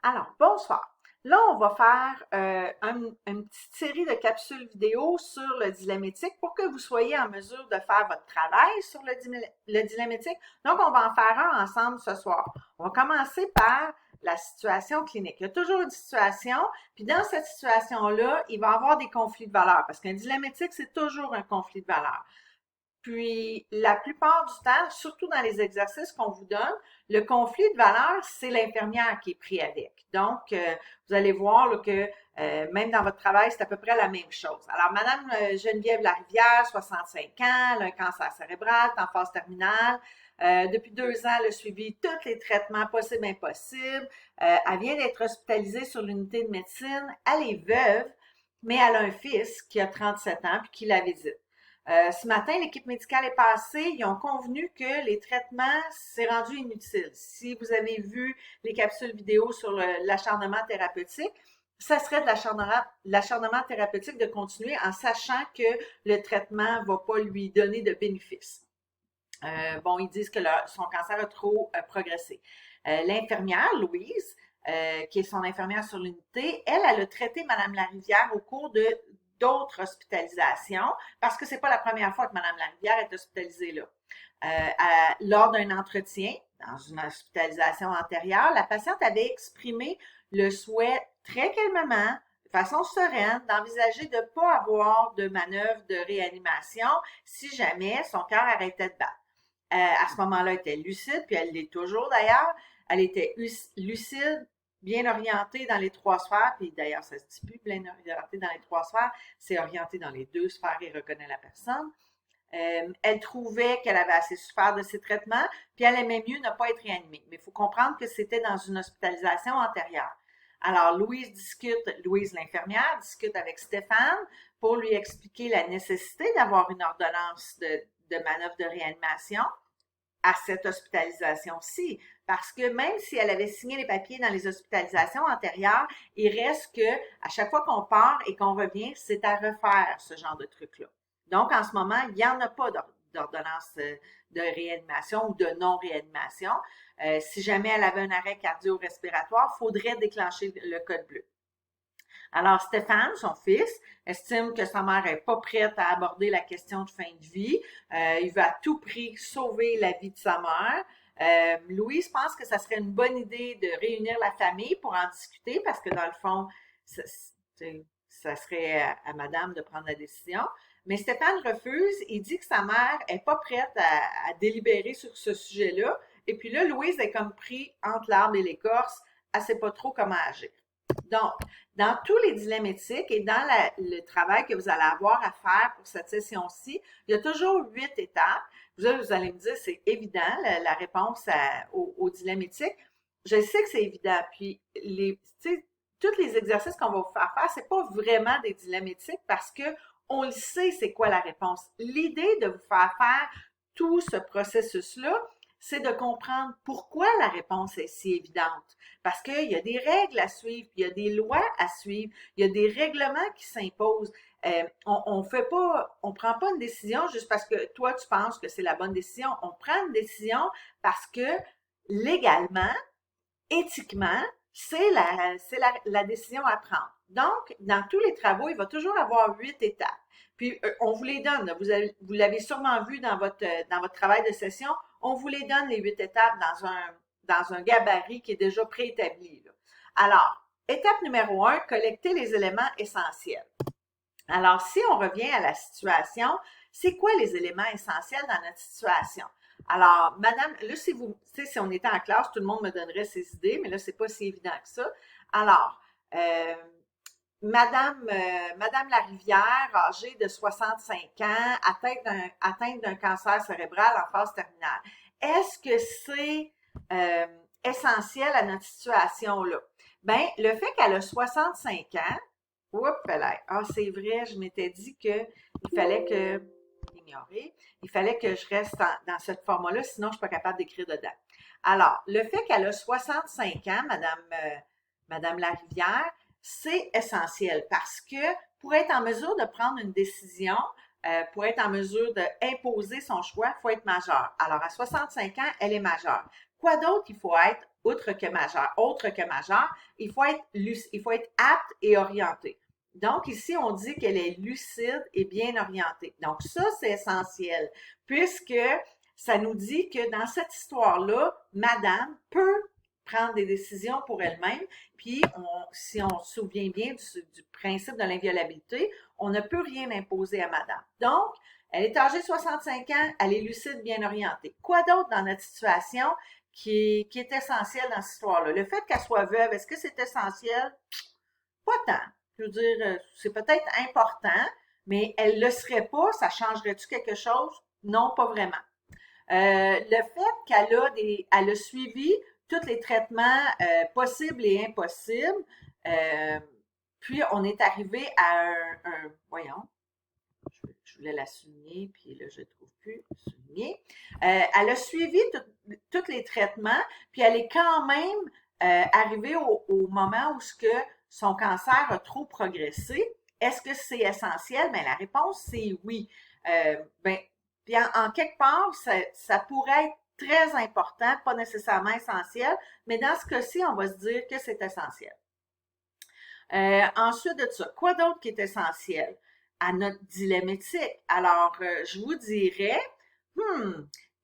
Alors, bonsoir. Là, on va faire une petite série de capsules vidéo sur le dilemme éthique pour que vous soyez en mesure de faire votre travail sur le dilemme éthique. Donc, on va en faire un ensemble ce soir. On va commencer par la situation clinique. Il y a toujours une situation, puis dans cette situation-là, il va y avoir des conflits de valeurs parce qu'un dilemme éthique, c'est toujours un conflit de valeurs. Puis, la plupart du temps, surtout dans les exercices qu'on vous donne, le conflit de valeurs, c'est l'infirmière qui est pris avec. Donc, vous allez voir là, que même dans votre travail, c'est à peu près la même chose. Alors, Madame Geneviève Larivière, 65 ans, elle a un cancer cérébral, est en phase terminale. Depuis 2 ans, elle a suivi tous les traitements possibles et impossibles. Elle vient d'être hospitalisée sur l'unité de médecine. Elle est veuve, mais elle a un fils qui a 37 ans puis qui la visite. Ce matin, l'équipe médicale est passée. Ils ont convenu que les traitements, c'est rendu inutile. Si vous avez vu les capsules vidéo sur l'acharnement thérapeutique, ça serait de l'acharnement thérapeutique de continuer en sachant que le traitement ne va pas lui donner de bénéfices. Bon, ils disent que son cancer a trop progressé. L'infirmière, Louise, qui est son infirmière sur l'unité, elle a traité Madame Larivière au cours de d'autres hospitalisations, parce que c'est pas la première fois que Madame Larivière est hospitalisée là. Lors d'un entretien, dans une hospitalisation antérieure, la patiente avait exprimé le souhait très calmement, de façon sereine, d'envisager de ne pas avoir de manœuvre de réanimation si jamais son cœur arrêtait de battre. À ce moment-là, elle était lucide, puis elle l'est toujours d'ailleurs. Elle était lucide, bien orientée dans les 3 sphères, puis d'ailleurs, ça se dit plus bien orientée dans les 3 sphères, c'est orienté dans les 2 sphères et reconnaît la personne. Elle trouvait qu'elle avait assez souffert de ses traitements, puis elle aimait mieux ne pas être réanimée. Mais il faut comprendre que c'était dans une hospitalisation antérieure. Alors, Louise l'infirmière, discute avec Stéphane pour lui expliquer la nécessité d'avoir une ordonnance de manœuvre de réanimation à cette hospitalisation-ci. Parce que même si elle avait signé les papiers dans les hospitalisations antérieures, il reste que à chaque fois qu'on part et qu'on revient, c'est à refaire ce genre de truc-là. Donc, en ce moment, il n'y en a pas d'ordonnance de réanimation ou de non-réanimation. Si jamais elle avait un arrêt cardio-respiratoire, il faudrait déclencher le code bleu. Alors, Stéphane, son fils, estime que sa mère n'est pas prête à aborder la question de fin de vie. Il veut à tout prix sauver la vie de sa mère. Louise pense que ça serait une bonne idée de réunir la famille pour en discuter parce que dans le fond, ça serait à madame de prendre la décision. Mais Stéphane refuse. Il dit que sa mère n'est pas prête à délibérer sur ce sujet-là. Et puis là, Louise est comme pris entre l'arbre et l'écorce. Elle ne sait pas trop comment agir. Donc, dans tous les dilemmes éthiques et dans le travail que vous allez avoir à faire pour cette session-ci, il y a toujours 8 étapes. Vous allez me dire, c'est évident, la réponse au dilemme éthique. Je sais que c'est évident. Puis, tous les exercices qu'on va vous faire faire, c'est pas vraiment des dilemmes éthiques parce que on le sait, c'est quoi la réponse. L'idée de vous faire faire tout ce processus-là, c'est de comprendre pourquoi la réponse est si évidente. Parce qu'il y a des règles à suivre, il y a des lois à suivre, il y a des règlements qui s'imposent. On prend pas une décision juste parce que toi, tu penses que c'est la bonne décision. On prend une décision parce que légalement, éthiquement, c'est la décision à prendre. Donc, dans tous les travaux, il va toujours avoir 8 étapes. Puis, on vous les donne. Vous l'avez sûrement vu dans votre travail de session. On vous les donne, les 8 étapes, dans un gabarit qui est déjà préétabli. Là. Alors, étape numéro 1, collecter les éléments essentiels. Alors, si on revient à la situation, c'est quoi les éléments essentiels dans notre situation? Alors, madame, là, si on était en classe, tout le monde me donnerait ses idées, mais là, c'est pas si évident que ça. Alors, Madame Larivière, âgée de 65 ans, atteinte d'un cancer cérébral en phase terminale. Est-ce que c'est essentiel à notre situation-là? Ben, le fait qu'elle a 65 ans, oups, c'est vrai, je m'étais dit qu'il fallait que, ignorer, il fallait que je reste dans cette forme-là, sinon je ne suis pas capable d'écrire dedans. Alors, le fait qu'elle a 65 ans, Madame Larivière, c'est essentiel parce que pour être en mesure de prendre une décision, pour être en mesure d'imposer son choix, il faut être majeur. Alors, à 65 ans, elle est majeure. Quoi d'autre il faut être? autre que majeur, il faut être apte et orienté. Donc, ici, on dit qu'elle est lucide et bien orientée. Donc, ça, c'est essentiel, puisque ça nous dit que dans cette histoire-là, madame peut prendre des décisions pour elle-même, puis si on se souvient bien du principe de l'inviolabilité, on ne peut rien imposer à madame. Donc, elle est âgée de 65 ans, elle est lucide, bien orientée. Quoi d'autre dans notre situation qui est essentiel dans cette histoire-là? Le fait qu'elle soit veuve, est-ce que c'est essentiel? Pas tant. Je veux dire, c'est peut-être important, mais elle ne le serait pas, ça changerait-tu quelque chose? Non, pas vraiment. Le fait elle a suivi tous les traitements possibles et impossibles, euh, puis on est arrivé à voyons, je voulais la souligner, puis là, je ne trouve plus souligner. Elle a suivi tous les traitements, puis elle est quand même arrivée au moment où son cancer a trop progressé. Est-ce que c'est essentiel? Bien, la réponse, c'est oui. Ben, puis en quelque part, ça pourrait être très important, pas nécessairement essentiel, mais dans ce cas-ci, on va se dire que c'est essentiel. Ensuite de ça, quoi d'autre qui est essentiel à notre dilemme éthique? Alors, je vous dirais,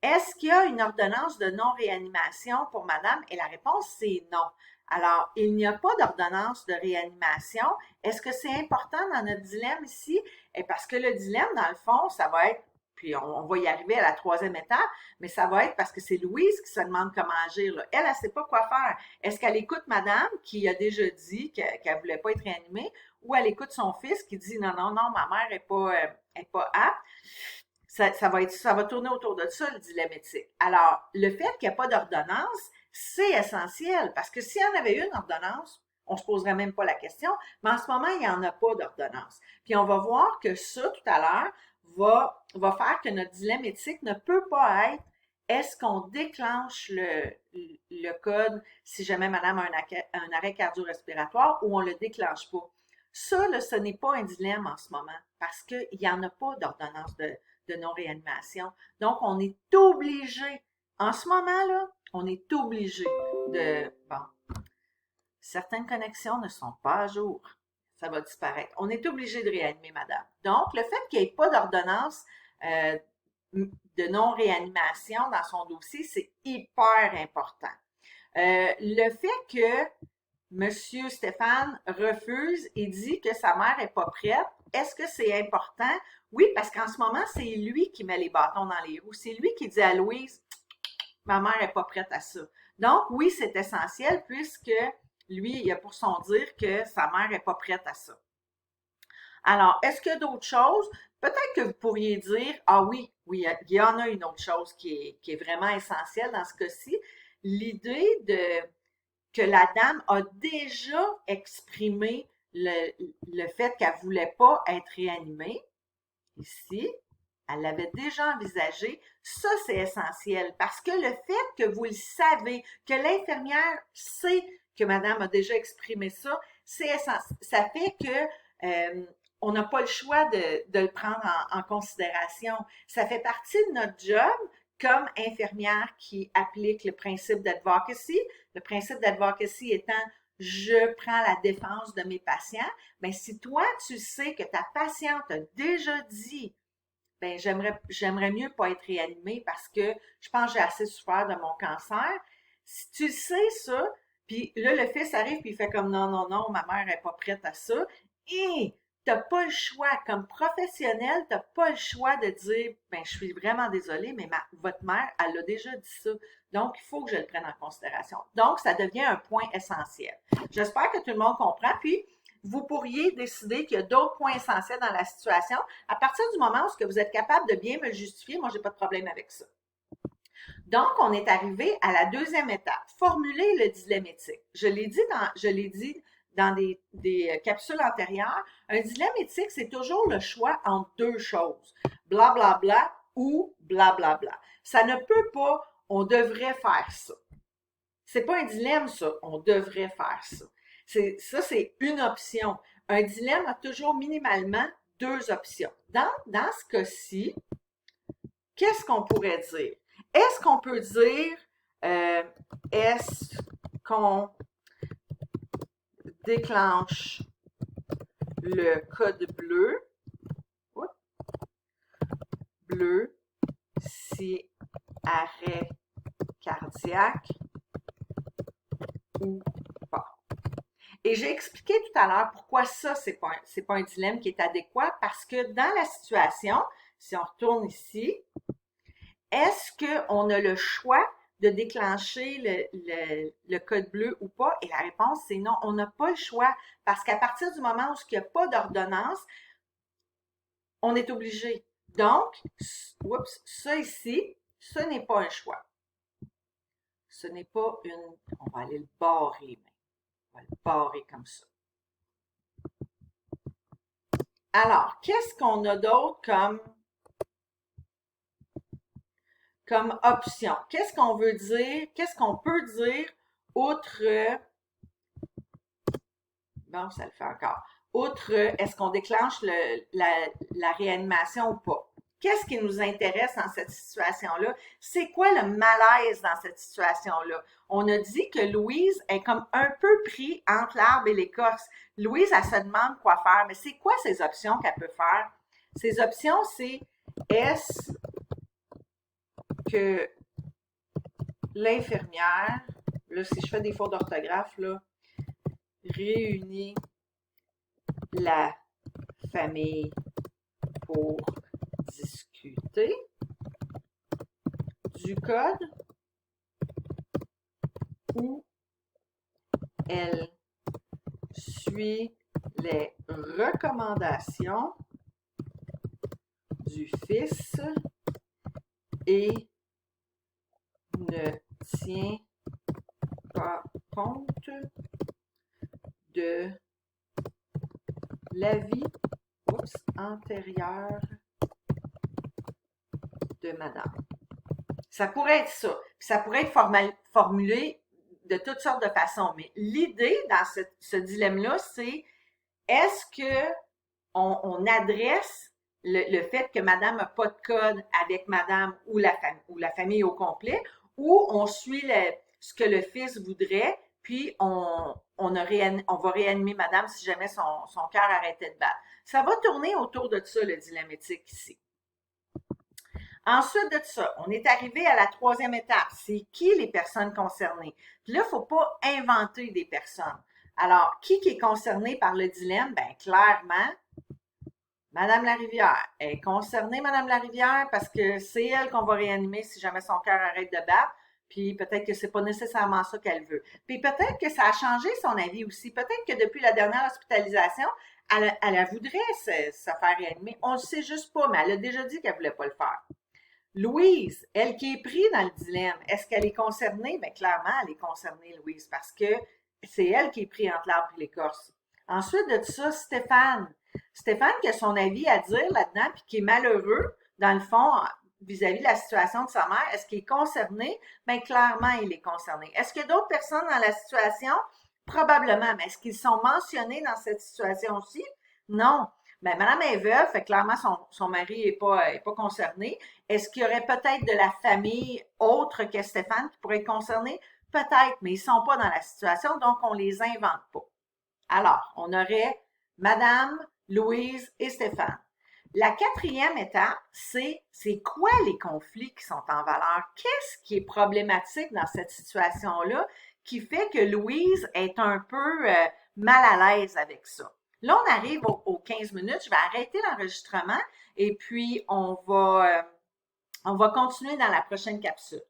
est-ce qu'il y a une ordonnance de non-réanimation pour madame? Et la réponse, c'est non. Alors, il n'y a pas d'ordonnance de réanimation. Est-ce que c'est important dans notre dilemme ici? Et parce que le dilemme, dans le fond, ça va être, puis on va y arriver à la troisième étape, mais ça va être parce que c'est Louise qui se demande comment agir. Là. Elle ne sait pas quoi faire. Est-ce qu'elle écoute madame qui a déjà dit qu'elle ne voulait pas être réanimée ou elle écoute son fils qui dit non, non, non, ma mère n'est pas apte? Ça va tourner autour de ça, le dilemme éthique. Alors, le fait qu'il n'y a pas d'ordonnance, c'est essentiel parce que s'il y en avait une ordonnance, on ne se poserait même pas la question, mais en ce moment, il n'y en a pas d'ordonnance. Puis on va voir que ça, tout à l'heure, va faire que notre dilemme éthique ne peut pas être est-ce qu'on déclenche le code si jamais madame a un arrêt cardio-respiratoire ou on ne le déclenche pas. Ça, là, ce n'est pas un dilemme en ce moment parce qu'il n'y en a pas d'ordonnance de non-réanimation. Donc, on est obligé, en ce moment-là, on est obligé certaines connexions ne sont pas à jour. Ça va disparaître. On est obligé de réanimer madame. Donc, le fait qu'il n'y ait pas d'ordonnance de non-réanimation dans son dossier, c'est hyper important. Le fait que M. Stéphane refuse et dit que sa mère n'est pas prête, est-ce que c'est important? Oui, parce qu'en ce moment, c'est lui qui met les bâtons dans les roues. C'est lui qui dit à Louise, ma mère n'est pas prête à ça. Donc, oui, c'est essentiel puisque lui, il a pour son dire que sa mère n'est pas prête à ça. Alors, est-ce qu'il y a d'autres choses? Peut-être que vous pourriez dire, ah oui, oui, il y en a une autre chose qui est vraiment essentielle dans ce cas-ci. L'idée que la dame a déjà exprimé le fait qu'elle ne voulait pas être réanimée. Ici, elle l'avait déjà envisagé. Ça, c'est essentiel parce que le fait que vous le savez, que l'infirmière sait que madame a déjà exprimé ça, c'est essentiel. Ça fait que on n'a pas le choix de le prendre en considération. Ça fait partie de notre job comme infirmière qui applique le principe d'advocacy. Le principe d'advocacy étant je prends la défense de mes patients. Bien, si toi, tu sais que ta patiente a déjà dit ben j'aimerais mieux pas être réanimée parce que je pense que j'ai assez souffert de mon cancer. Si tu sais ça, puis là, le fils arrive puis il fait comme non, non, non, ma mère n'est pas prête à ça. Et t'as pas le choix, comme professionnel, t'as pas le choix de dire ben je suis vraiment désolée, mais votre mère, elle a déjà dit ça. Donc, il faut que je le prenne en considération. Donc, ça devient un point essentiel. J'espère que tout le monde comprend. Puis, vous pourriez décider qu'il y a d'autres points essentiels dans la situation. À partir du moment où vous êtes capable de bien me le justifier, moi, j'ai pas de problème avec ça. Donc, on est arrivé à la deuxième étape, formuler le dilemme éthique. Je l'ai dit dans des capsules antérieures, un dilemme éthique, c'est toujours le choix entre deux choses, blablabla bla, bla, ou blablabla. Bla, bla. Ça ne peut pas, on devrait faire ça. C'est pas un dilemme, ça, on devrait faire ça. Ça, c'est une option. Un dilemme a toujours minimalement deux options. Dans ce cas-ci, qu'est-ce qu'on pourrait dire? Est-ce qu'on peut dire Est-ce qu'on déclenche le code bleu, bleu, si arrêt cardiaque ou pas. Et j'ai expliqué tout à l'heure pourquoi ça, c'est pas un dilemme qui est adéquat, parce que dans la situation, si on retourne ici, est-ce qu'on a le choix de déclencher le code bleu ou pas? Et la réponse, c'est non, on n'a pas le choix, parce qu'à partir du moment où il n'y a pas d'ordonnance, on est obligé. Donc, oups, ça ici, ce n'est pas un choix. Ce n'est pas une... On va aller le barrer, mais on va le barrer comme ça. Alors, qu'est-ce qu'on a d'autre comme option? Qu'est-ce qu'on veut dire? Qu'est-ce qu'on peut dire outre... Bon, ça le fait encore. Outre, est-ce qu'on déclenche la réanimation ou pas? Qu'est-ce qui nous intéresse dans cette situation-là? C'est quoi le malaise dans cette situation-là? On a dit que Louise est comme un peu pris entre l'arbre et l'écorce. Louise, elle se demande quoi faire, mais c'est quoi ces options qu'elle peut faire? Ces options, c'est est-ce que l'infirmière, là, si je fais des fautes d'orthographe, là, réunit la famille pour discuter du code ou elle suit les recommandations du fils et ne tient pas compte de l'avis antérieur de madame. Ça pourrait être ça. Puis ça pourrait être formulé de toutes sortes de façons. Mais l'idée dans ce dilemme-là, c'est est-ce que on adresse le fait que madame n'a pas de code avec madame ou la famille au complet, ou on suit ce que le fils voudrait, puis on va réanimer madame si jamais son cœur arrêtait de battre. Ça va tourner autour de ça, le dilemme éthique ici. Ensuite de ça, on est arrivé à la troisième étape. C'est qui les personnes concernées? Puis là, il ne faut pas inventer des personnes. Alors, qui est concerné par le dilemme? Bien, clairement, Madame Larivière. Elle est concernée, Madame Larivière, parce que c'est elle qu'on va réanimer si jamais son cœur arrête de battre. Puis peut-être que c'est pas nécessairement ça qu'elle veut. Puis peut-être que ça a changé son avis aussi. Peut-être que depuis la dernière hospitalisation, elle voudrait se faire réanimer. On ne le sait juste pas, mais elle a déjà dit qu'elle ne voulait pas le faire. Louise, elle qui est prise dans le dilemme, est-ce qu'elle est concernée? Bien, clairement, elle est concernée, Louise, parce que c'est elle qui est prise entre l'arbre et l'écorce. Ensuite de ça, Stéphane. Stéphane qui a son avis à dire là-dedans, puis qui est malheureux, dans le fond, vis-à-vis de la situation de sa mère. Est-ce qu'il est concerné? Bien, clairement, il est concerné. Est-ce qu'il y a d'autres personnes dans la situation? Probablement, mais est-ce qu'ils sont mentionnés dans cette situation-ci? Non. Ben, madame est veuve, fait clairement son mari n'est pas concerné. Est-ce qu'il y aurait peut-être de la famille autre que Stéphane qui pourrait être concernée? Peut-être, mais ils ne sont pas dans la situation, donc on ne les invente pas. Alors, on aurait madame, Louise et Stéphane. La quatrième étape, c'est quoi les conflits qui sont en valeur? Qu'est-ce qui est problématique dans cette situation-là qui fait que Louise est un peu mal à l'aise avec ça? Là, on arrive aux 15 minutes. Je vais arrêter l'enregistrement et puis on va continuer dans la prochaine capsule.